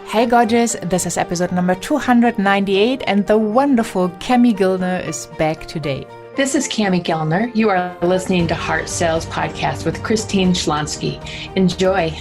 Hey gorgeous, this is episode number 298 and the wonderful Kami Guildner is back today. This is Kami Guildner. You are listening to Heart Sales Podcast with Christine Schlonski. Enjoy.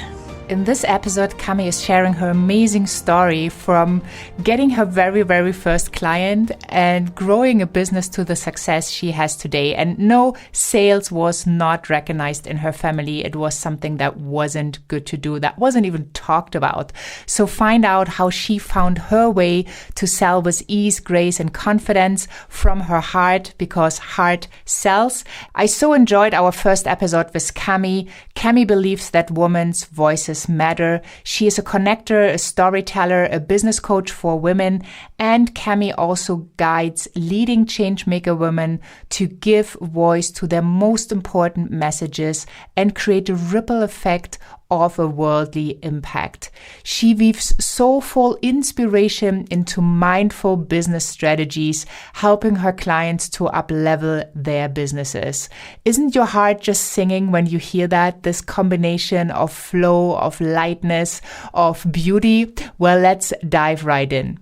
In this episode, Kami is sharing her amazing story from getting her very, very first client and growing a business to the success she has today. And no, sales was not recognized in her family. It was something that wasn't good to do, that wasn't even talked about. So find out how she found her way to sell with ease, grace, and confidence from her heart, because heart sells. I so enjoyed our first episode with Kami. Kami believes that women's voices matter. She is a connector, a storyteller, a business coach for women, and Kami also guides leading Changemaker women to give voice to their most important messages and create a ripple effect of a worldly impact. She weaves soulful inspiration into mindful business strategies, helping her clients to up-level their businesses. Isn't your heart just singing when you hear that? This combination of flow, of lightness, of beauty? Well, let's dive right in.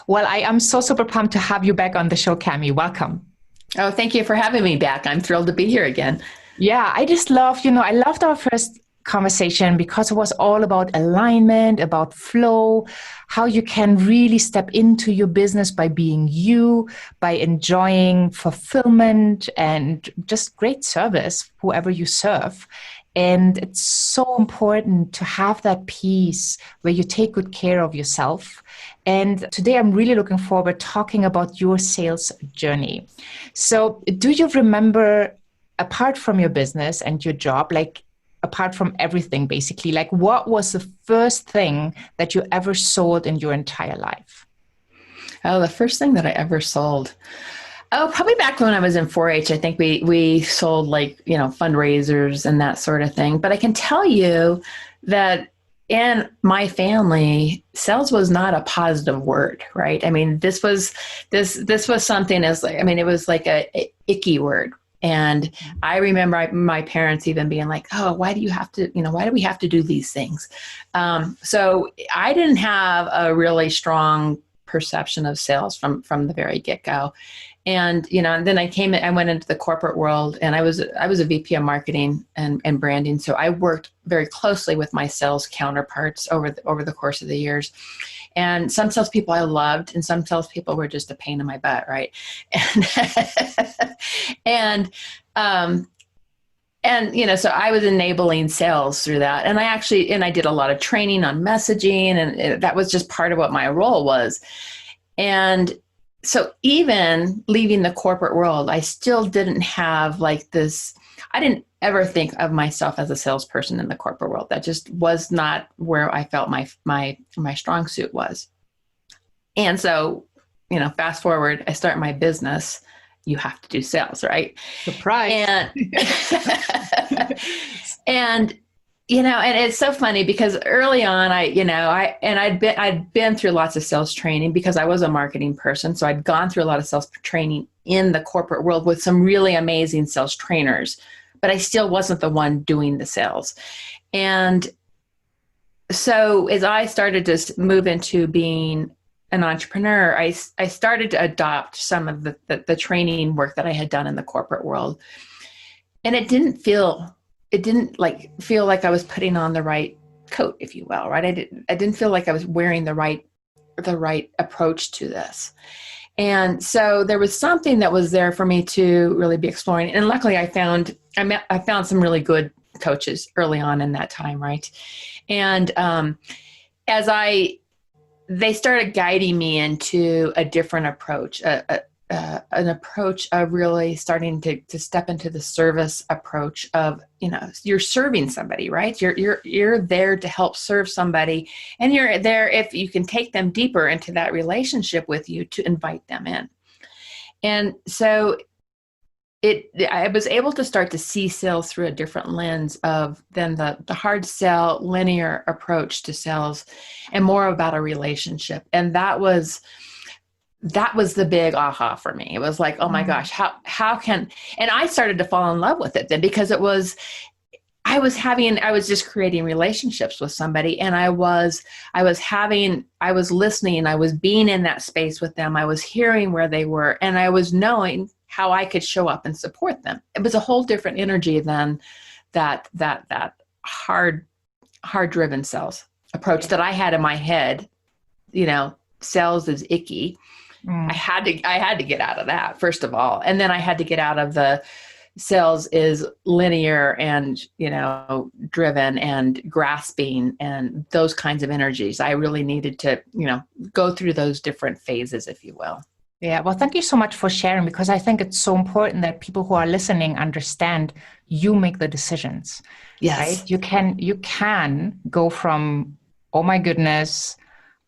Well, I am so super pumped to have you back on the show, Kami. Welcome. Oh, thank you for having me back. I'm thrilled to be here again. Yeah, I just love, I loved our first conversation because it was all about alignment, about flow, how you can really step into your business by being you, by enjoying fulfillment and just great service, whoever you serve. And it's so important to have that piece where you take good care of yourself. And today I'm really looking forward to talking about your sales journey. So do you remember, apart from your business and your job, apart from everything, basically, what was the first thing that you ever sold in your entire life? Oh, the first thing that I ever sold. Oh, probably back when I was in 4-H. I think we sold fundraisers and that sort of thing. But I can tell you that in my family, sales was not a positive word, right? I mean, this was something it was like a icky word. And I remember my parents even being like, oh, why do we have to do these things? So I didn't have a really strong perception of sales from the very get-go. And, then I went into the corporate world, and I was a VP of marketing and branding. So I worked very closely with my sales counterparts over the course of the years. And some salespeople I loved, and some salespeople were just a pain in my butt, right? So I was enabling sales through that. And I did a lot of training on messaging, and that was just part of what my role was. And so even leaving the corporate world, I still didn't have this, I didn't ever think of myself as a salesperson in the corporate world. That just was not where I felt my strong suit was. And so, fast forward, I start my business. You have to do sales, right? Surprise. And it's so funny because early on, I'd been through lots of sales training because I was a marketing person. So I'd gone through a lot of sales training in the corporate world with some really amazing sales trainers, but I still wasn't the one doing the sales. And so as I started to move into being an entrepreneur, I started to adopt some of the training work that I had done in the corporate world. And it didn't feel like I was putting on the right coat, if you will, right? I didn't feel like I was wearing the right approach to this. And so there was something that was there for me to really be exploring. And luckily I found some really good coaches early on in that time, right? And they started guiding me into a different approach, an approach of really starting to step into the service approach of, you're serving somebody, right? You're there to help serve somebody, and you're there if you can take them deeper into that relationship with you to invite them in. And so I was able to start to see sales through a different lens than the hard sell linear approach to sales, and more about a relationship. And that was the big aha for me. It was like, oh my gosh, how can, and I started to fall in love with it then, because it was I was just creating relationships with somebody, and I was listening, I was being in that space with them. I was hearing where they were, and I was knowing how I could show up and support them. It was a whole different energy than that hard driven sales approach that I had in my head. Sales is icky. I had to get out of that, first of all. And then I had to get out of the sales is linear and, driven and grasping and those kinds of energies. I really needed to, go through those different phases, if you will. Yeah. Well, thank you so much for sharing, because I think it's so important that people who are listening understand you make the decisions. Yes. Right? You can go from, oh my goodness,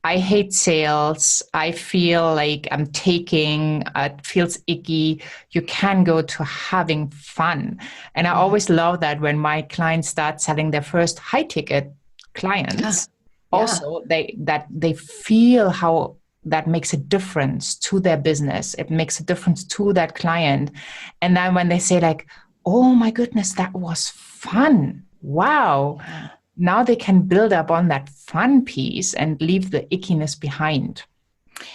I hate sales, I feel like I'm taking, it feels icky. You can go to having fun. And I always love that when my clients start selling their first high ticket clients, also they feel how that makes a difference to their business. It makes a difference to that client. And then when they say like, oh my goodness, that was fun. Wow. Now they can build up on that fun piece and leave the ickiness behind.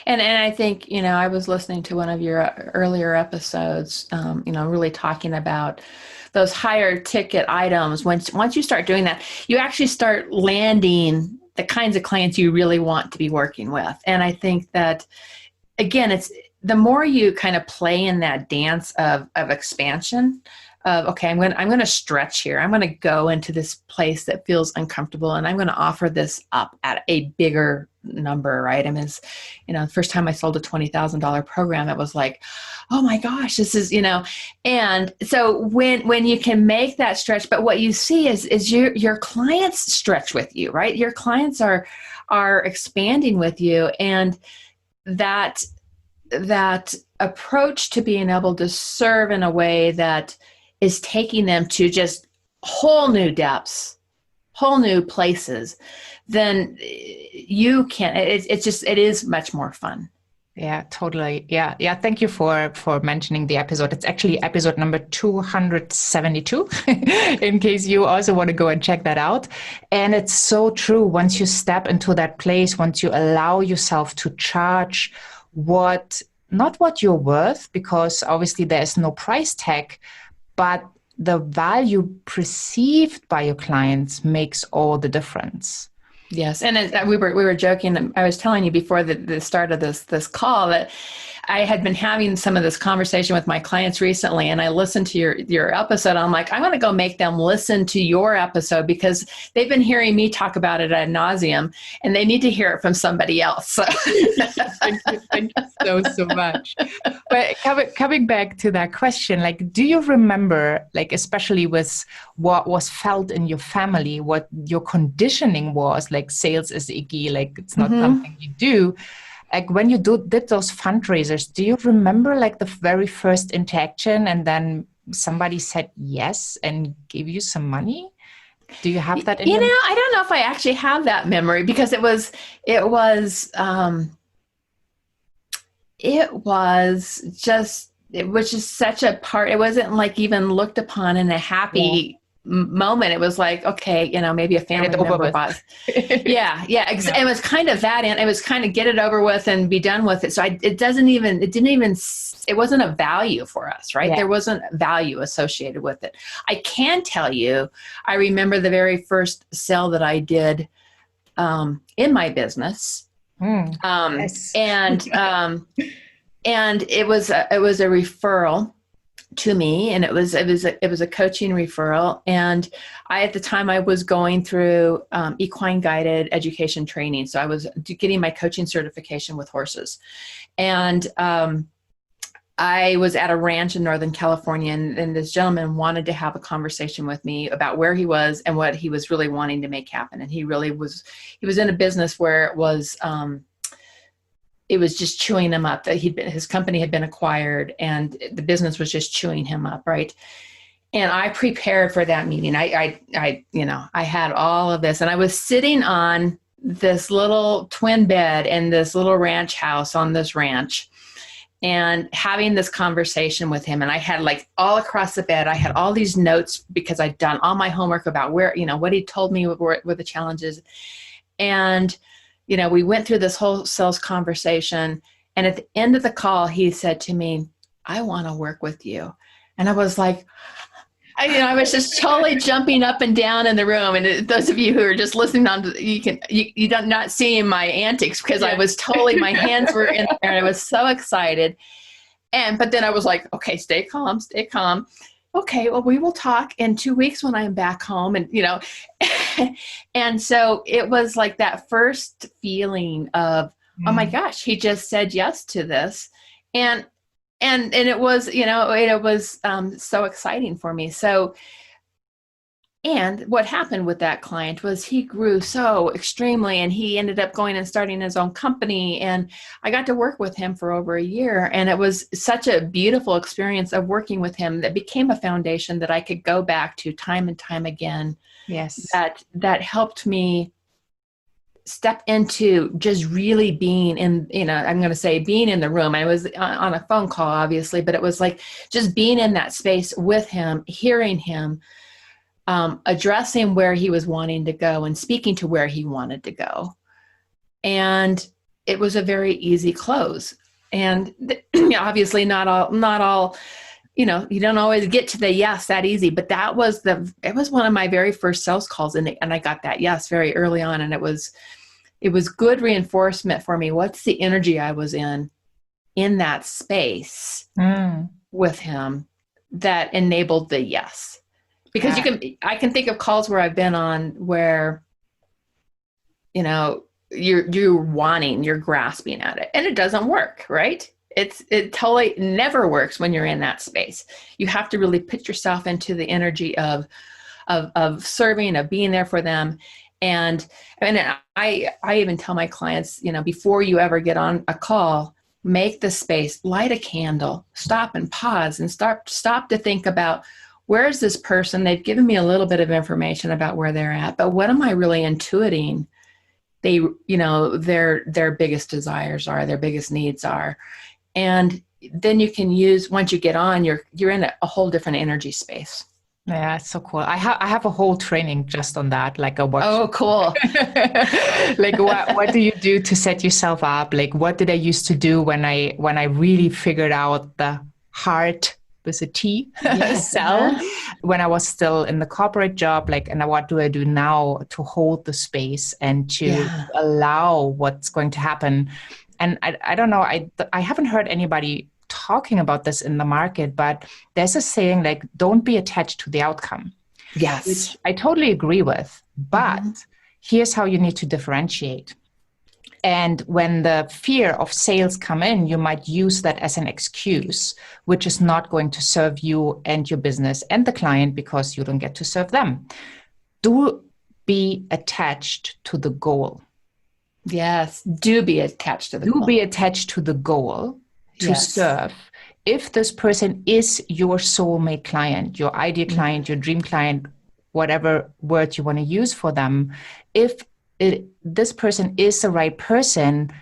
And I think, I was listening to one of your earlier episodes, really talking about those higher ticket items. Once you start doing that, you actually start landing the kinds of clients you really want to be working with. And I think that, again, it's the more you kind of play in that dance of expansion, of, okay, I'm going to stretch here. I'm going to go into this place that feels uncomfortable, and I'm going to offer this up at a bigger number, right? I mean, the first time I sold a $20,000 program, it was like, oh my gosh, this is, and so when you can make that stretch, but what you see is your clients stretch with you, right? Your clients are expanding with you, and that approach to being able to serve in a way that is taking them to just whole new depths, whole new places, then you can, it is much more fun. Yeah, totally. Yeah. Thank you for mentioning the episode. It's actually episode number 272, in case you also want to go and check that out. And it's so true. Once you step into that place, once you allow yourself to charge not what you're worth, because obviously there's no price tag, but the value perceived by your clients makes all the difference. Yes, and we were joking. I was telling you before the start of this call that I had been having some of this conversation with my clients recently, and I listened to your episode. I'm like, I'm going to go make them listen to your episode, because they've been hearing me talk about it ad nauseum, and they need to hear it from somebody else. So. Thank you so much. But coming back to that question, like, do you remember, like, especially with what was felt in your family, what your conditioning was, like sales is icky, like it's not something you do. Like when you did those fundraisers, do you remember like the very first interaction and then somebody said yes and gave you some money? Do you have that? I don't know if I actually have that memory, because it was just such a part. It wasn't like even looked upon in a happy moment. It was like, okay, maybe a family member bought. It was kind of that, and it was kind of get it over with and be done with it. So it wasn't a value for us, right? There wasn't value associated with it. I can tell you, I remember the very first sale that I did in my business, Yes. and it was a referral to me, and it was a coaching referral. And at the time I was going through equine guided education training. So I was getting my coaching certification with horses. And I was at a ranch in Northern California, and this gentleman wanted to have a conversation with me about where he was and what he was really wanting to make happen. And he was in a business where it was just chewing him up. That his company had been acquired, and the business was just chewing him up, right? And I prepared for that meeting. I had all of this, and I was sitting on this little twin bed in this little ranch house on this ranch, and having this conversation with him. And I had like all across the bed, I had all these notes because I'd done all my homework about where, what he told me were the challenges. And, we went through this whole sales conversation. And at the end of the call, he said to me, I want to work with you. And I was like, I was just totally jumping up and down in the room. And those of you who are just listening on, you don't not seeing my antics because I was totally, my hands were in there and I was so excited. But then I was like, okay, stay calm, stay calm. Okay, well, we will talk in 2 weeks when I'm back home. And, and so it was like that first feeling of, oh my gosh, he just said yes to this. And it was, it was so exciting for me. So, and what happened with that client was he grew so extremely, and he ended up going and starting his own company. And I got to work with him for over a year. And it was such a beautiful experience of working with him that became a foundation that I could go back to time and time again. Yes. That helped me step into just really being in, I'm going to say being in the room. I was on a phone call, obviously, but it was like just being in that space with him, hearing him, addressing where he was wanting to go and speaking to where he wanted to go. And it was a very easy close. And obviously not all, you don't always get to the yes that easy, but it was one of my very first sales calls. And I got that yes very early on. And it was good reinforcement for me. What's the energy I was in that space with him that enabled the yes? Because I can think of calls where I've been on where, you're grasping at it and it doesn't work, right? It totally never works when you're in that space. You have to really put yourself into the energy of serving, of being there for them. And I even tell my clients, before you ever get on a call, make the space, light a candle, stop and pause and stop to think about, where is this person? They've given me a little bit of information about where they're at, but what am I really intuiting? Their biggest desires are, their biggest needs are. And then you can use, once you get on, you're in a whole different energy space. Yeah, it's so cool. I have a whole training just on that, like a workshop. Oh, cool. Like what do you do to set yourself up? Like what did I used to do when I really figured out the heart with a T sell when I was still in the corporate job, and what do I do now to hold the space and to allow what's going to happen? And I don't know, I haven't heard anybody talking about this in the market, but there's a saying like, don't be attached to the outcome. Yes. Which I totally agree with, but here's how you need to differentiate. And when the fear of sales come in, you might use that as an excuse, which is not going to serve you and your business and the client because you don't get to serve them. Do be attached to the goal. Yes, do be attached to the goal. Do be attached to the goal to serve. If this person is your soulmate client, your ideal client, your dream client, whatever word you want to use for them, if this person is the right person,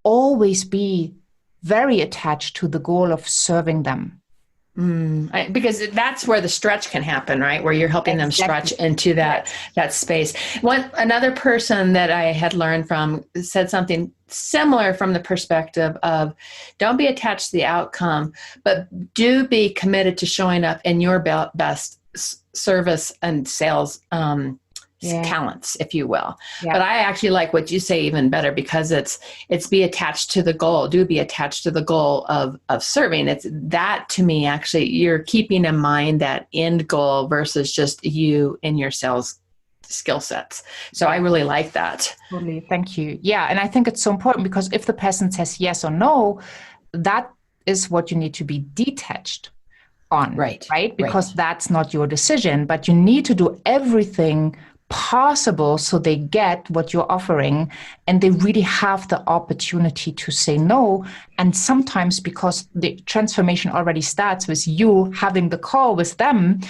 always be very attached to the goal of serving them. Because that's where the stretch can happen, right? Where you're helping them stretch into that space. Another person that I had learned from said something similar from the perspective of, don't be attached to the outcome, but do be committed to showing up in your best service and sales talents, if you will. But I actually like what you say even better, because it's be attached to the goal. Do be attached to the goal of serving. It's that, to me, actually, you're keeping in mind that end goal versus just you and your sales skill sets. So I really like that. Totally. Thank you. Yeah. And I think it's so important, because if the person says yes or no, that is what you need to be detached on. Right? Because that's not your decision, but you need to do everything possible so they get what you're offering and they really have the opportunity to say no. And sometimes, because the transformation already starts with you having the call with them,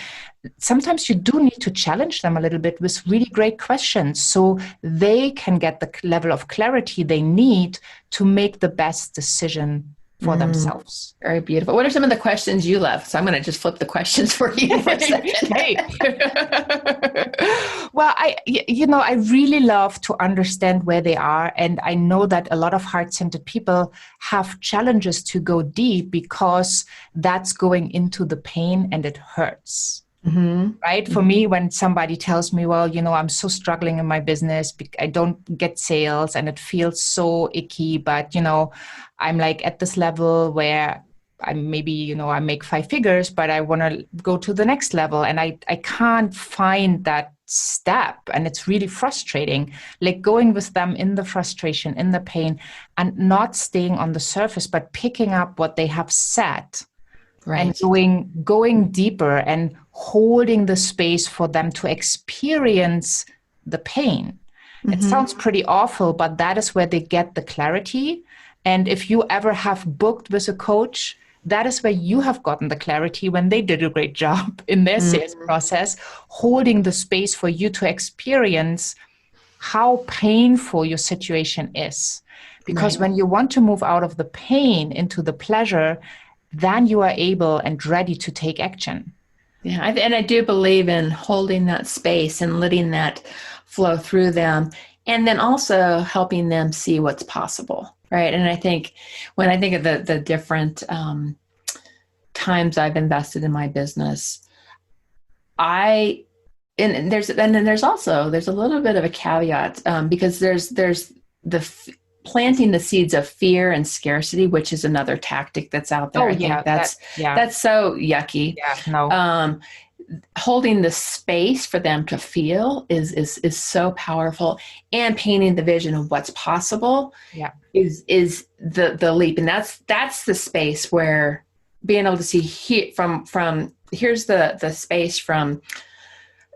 sometimes you do need to challenge them a little bit with really great questions so they can get the level of clarity they need to make the best decision for themselves. Very beautiful. What are some of the questions you love? So I'm going to just flip the questions for you for a second. Hey. Well, I really love to understand where they are. And I know that a lot of heart-centered people have challenges to go deep because that's going into the pain and it hurts. Right? For me, when somebody tells me, well, I'm so struggling in my business, I don't get sales and it feels so icky, but, I'm like at this level where I maybe, I make 5 figures, but I want to go to the next level. And I can't find that step. And it's really frustrating, like going with them in the frustration, in the pain, and not staying on the surface, but picking up what they have said. Right. And going deeper and holding the space for them to experience the pain. It sounds pretty awful, but that is where they get the clarity. And if you ever have booked with a coach, that is where you have gotten the clarity when they did a great job in their sales process, holding the space for you to experience how painful your situation is. Because when you want to move out of the pain into the pleasure, then you are able and ready to take action. Yeah, and I do believe in holding that space and letting that flow through them, and then also helping them see what's possible, right? And I think when I think of the different times I've invested in my business, there's a little bit of a caveat because there's the planting the seeds of fear and scarcity, which is another tactic that's out there. Oh, I think that's so yucky. Yeah, no. Holding the space for them to feel is so powerful, and painting the vision of what's possible is the leap. And that's the space where being able to see from here's the space from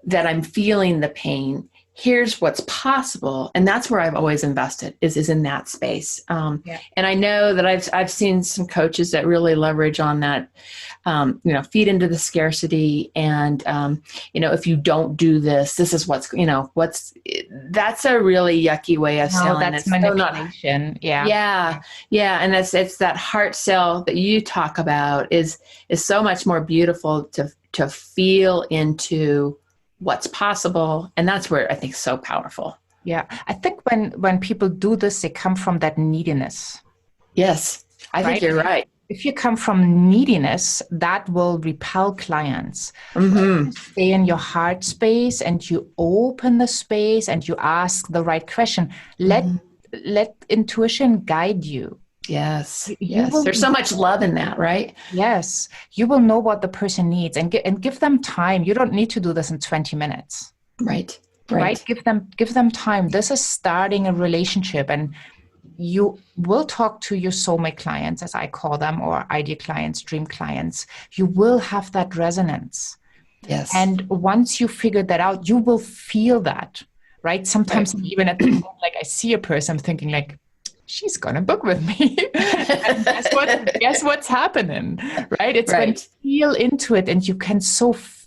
that I'm feeling the pain. Here's what's possible. And that's where I've always invested is in that space. And I know that I've seen some coaches that really leverage on that, feed into the scarcity. And, if you don't do this, this is that's a really yucky way of selling. That's manipulation. Yeah. And it's that heart sell that you talk about is so much more beautiful to feel into what's possible. And that's where I think so powerful. Yeah. I think when people do this, they come from that neediness. Yes. I think you're right. If you come from neediness, that will repel clients. You stay in your heart space and you open the space and you ask the right question. Let intuition guide you. Yes. There's so much love in that, right? Yes. You will know what the person needs and give them time. You don't need to do this in 20 minutes. Right. Give them time. This is starting a relationship, and you will talk to your soulmate clients, as I call them, or ideal clients, dream clients. You will have that resonance. Yes. And once you figure that out, you will feel that, right? Sometimes even at the moment, like I see a person, I'm thinking like, she's going to book with me. And guess what's happening, right? It's when you feel into it and you can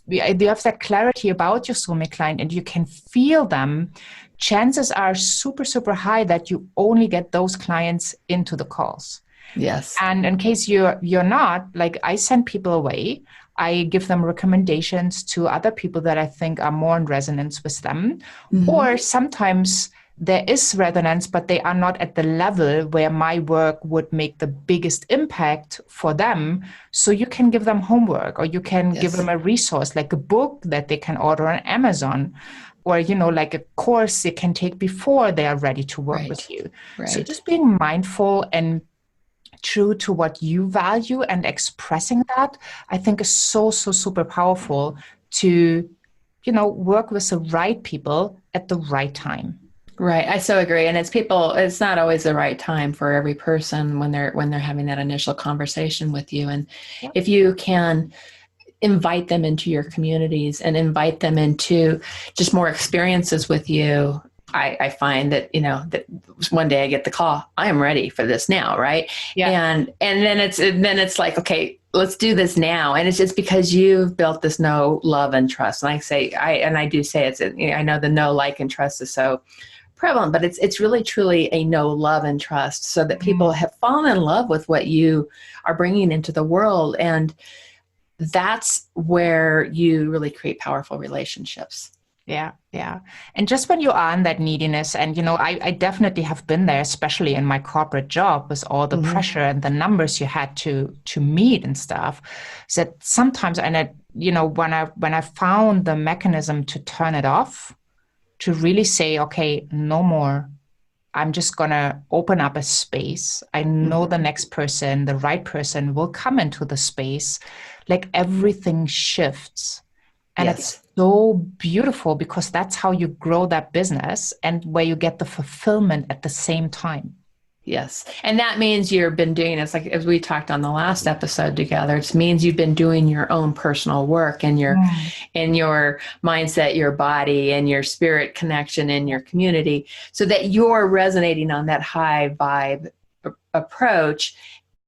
you have that clarity about your soulmate client and you can feel them. Chances are super, super high that you only get those clients into the calls. Yes. And in case you're not, like I send people away, I give them recommendations to other people that I think are more in resonance with them. Or sometimes there is resonance, but they are not at the level where my work would make the biggest impact for them. So you can give them homework, or you can give them a resource like a book that they can order on Amazon, or, like a course they can take before they are ready to work with you. So just being mindful and true to what you value and expressing that, I think is so, so super powerful to, work with the right people at the right time. Right. I so agree. And it's not always the right time for every person when they're having that initial conversation with you. And if you can invite them into your communities and invite them into just more experiences with you, I find that, that one day I get the call, I am ready for this now. Right. Yeah. And then it's like, okay, let's do this now. And it's just because you've built this know, love, and trust. And I do say I know the know, like, and trust is so prevalent, but it's really truly a know, love, and trust, so that people have fallen in love with what you are bringing into the world. And that's where you really create powerful relationships. Yeah, yeah. And just when you are in that neediness, and I definitely have been there, especially in my corporate job with all the pressure and the numbers you had to meet and stuff. So that sometimes, and when I found the mechanism to turn it off, to really say, okay, no more. I'm just gonna open up a space. I know the next person, the right person will come into the space. Like everything shifts. And it's so beautiful, because that's how you grow that business and where you get the fulfillment at the same time. Yes. And that means you've been doing, it's like, as we talked on the last episode together, it means you've been doing your own personal work and your mindset, your body, and your spirit connection in your community, so that you're resonating on that high vibe approach.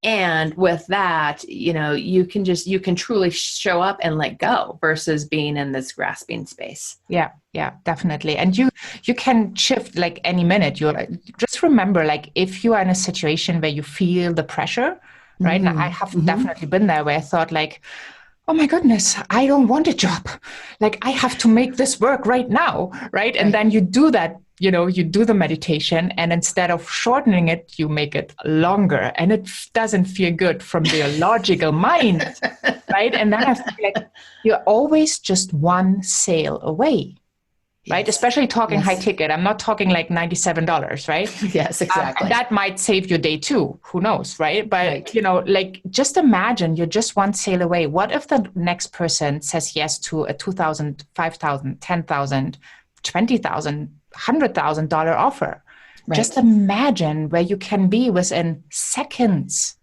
And with that, you can truly show up and let go, versus being in this grasping space. Yeah, definitely. And you can shift like any minute. You just remember, like, if you are in a situation where you feel the pressure, right? And I have definitely been there, where I thought, like, oh my goodness, I don't want a job. Like, I have to make this work right now, right? And then you do that. You do the meditation, and instead of shortening it, you make it longer, and it doesn't feel good from the logical mind, right? And then I feel like you're always just one sale away, right? Especially talking high ticket. I'm not talking like $97, right? Yes, exactly. That might save your day too. Who knows, right? But, like, just imagine you're just one sale away. What if the next person says yes to a $2,000, $5,000, $10,000, $20,000, $100,000 offer? Right. Just imagine where you can be within seconds.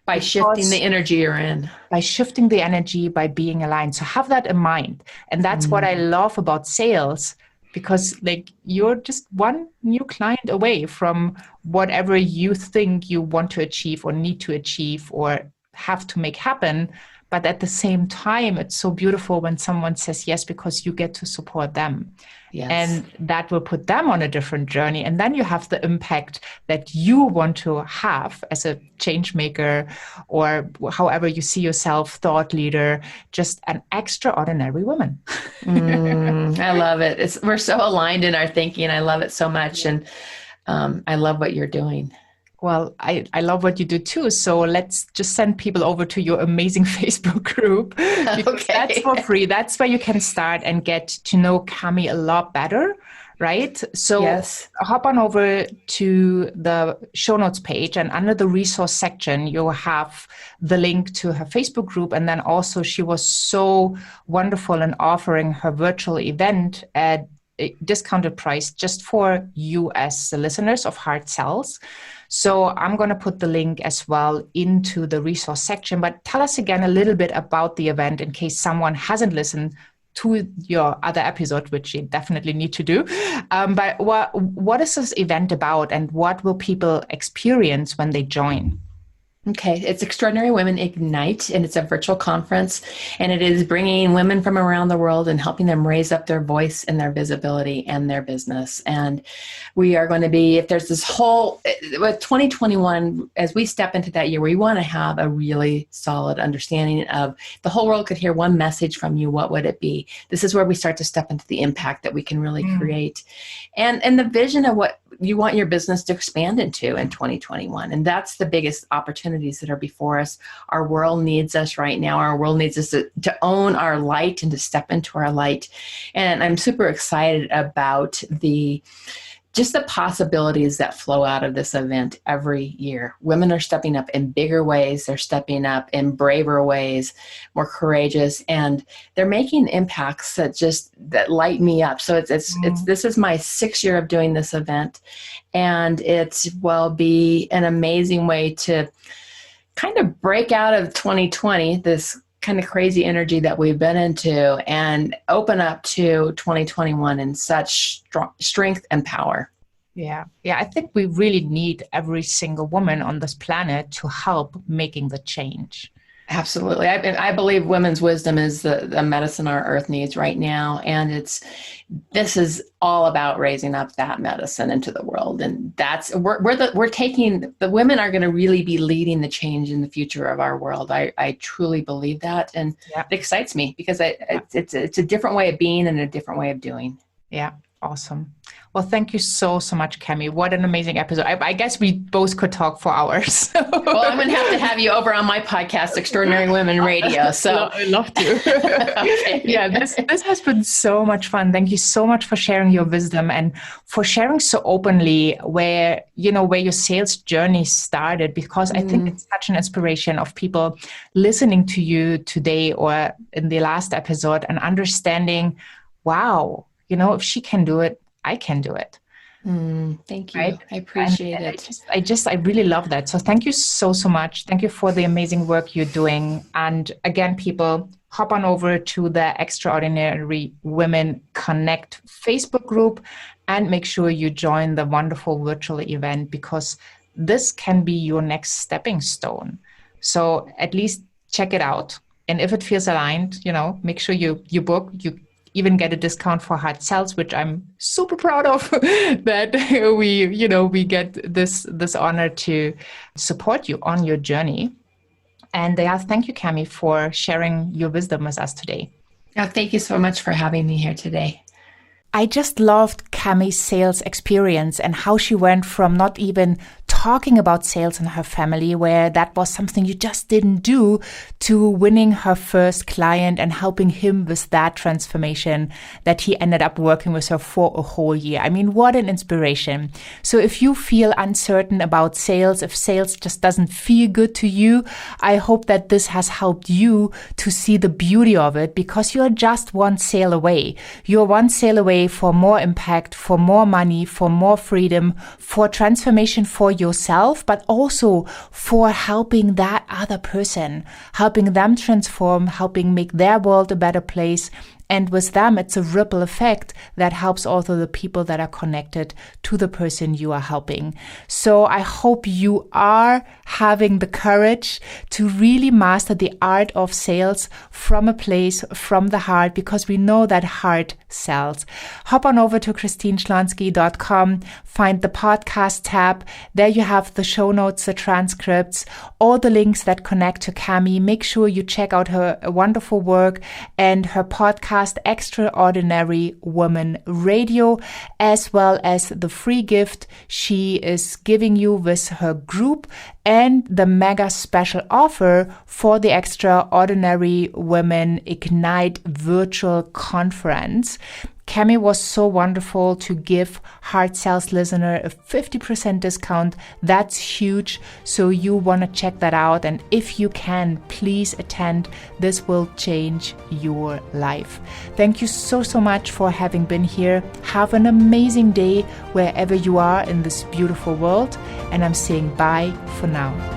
By shifting the energy you're in. By shifting the energy, by being aligned. So have that in mind. And that's what I love about sales, because like you're just one new client away from whatever you think you want to achieve or need to achieve or have to make happen. But at the same time, it's so beautiful when someone says yes, because you get to support them. Yes. And that will put them on a different journey. And then you have the impact that you want to have as a change maker, or however you see yourself, thought leader, just an extraordinary woman. I love it. We're so aligned in our thinking. I love it so much. And I love what you're doing. Well, I love what you do too. So let's just send people over to your amazing Facebook group. Because that's for free. That's where you can start and get to know Kami a lot better, right? So hop on over to the show notes page, and under the resource section, you'll have the link to her Facebook group. And then also, she was so wonderful in offering her virtual event at a discounted price just for you as the listeners of Hard Sells. So I'm going to put the link as well into the resource section. But tell us again a little bit about the event, in case someone hasn't listened to your other episode, which you definitely need to do. But what is this event about, and what will people experience when they join? Okay, it's Extraordinary Women Ignite, and it's a virtual conference, and it is bringing women from around the world and helping them raise up their voice and their visibility and their business. And we are going to be, if there's this whole, with 2021, as we step into that year, we want to have a really solid understanding of, the whole world could hear one message from you, what would it be? This is where we start to step into the impact that we can really create, and the vision of what you want your business to expand into in 2021. And that's the biggest opportunities that are before us. Our world needs us right now. Our world needs us to own our light and to step into our light. And I'm super excited about just the possibilities that flow out of this event every year. Women are stepping up in bigger ways. They're stepping up in braver ways, more courageous, and they're making impacts that light me up. So this is my 6th year of doing this event, and it will be an amazing way to kind of break out of 2020, this kind of crazy energy that we've been into, and open up to 2021 in such strength and power. Yeah. I think we really need every single woman on this planet to help making the change. Absolutely. I believe women's wisdom is the medicine our earth needs right now. And this is all about raising up that medicine into the world. And we're taking, the women are going to really be leading the change in the future of our world. I truly believe that. And it excites me because it's a different way of being and a different way of doing. Yeah. Awesome. Well, thank you so much, Kami. What an amazing episode. I guess we both could talk for hours. Well, I'm going to have you over on my podcast, Extraordinary Women Radio. So I'd love to. Okay. Yeah, this has been so much fun. Thank you so much for sharing your wisdom and for sharing so openly where your sales journey started, because I think it's such an inspiration of people listening to you today or in the last episode and understanding, wow, if she can do it, I can do it. Thank you. Right? I appreciate it. I really love that. So thank you so much. Thank you for the amazing work you're doing. And again, people, hop on over to the Extraordinary Women Connect Facebook group and make sure you join the wonderful virtual event, because this can be your next stepping stone. So at least check it out. And if it feels aligned, make sure you book. You even get a discount for hard sales, which I'm super proud of that we get this honor to support you on your journey. And thank you, Kami, for sharing your wisdom with us today. Oh, thank you so much for having me here today. I just loved Kami's sales experience and how she went from not even talking about sales in her family, where that was something you just didn't do, to winning her first client and helping him with that transformation that he ended up working with her for a whole year. I mean, what an inspiration. So if you feel uncertain about sales, if sales just doesn't feel good to you, I hope that this has helped you to see the beauty of it, because you're just one sale away. You're one sale away for more impact, for more money, for more freedom, for transformation for yourself, but also for helping that other person, helping them transform, helping make their world a better place. And with them, it's a ripple effect that helps also the people that are connected to the person you are helping. So I hope you are having the courage to really master the art of sales from a place, from the heart, because we know that heart sells. Hop on over to christineschlonski.com, find the podcast tab. There you have the show notes, the transcripts, all the links that connect to Kami. Make sure you check out her wonderful work and her podcast, Extraordinary Woman Radio, as well as the free gift she is giving you with her group and the mega special offer for the Extraordinary Women Ignite virtual conference. Kami was so wonderful to give Hard Sales listener a 50% discount. That's huge. So you want to check that out. And if you can, please attend. This will change your life. Thank you so much for having been here. Have an amazing day wherever you are in this beautiful world. And I'm saying bye for now.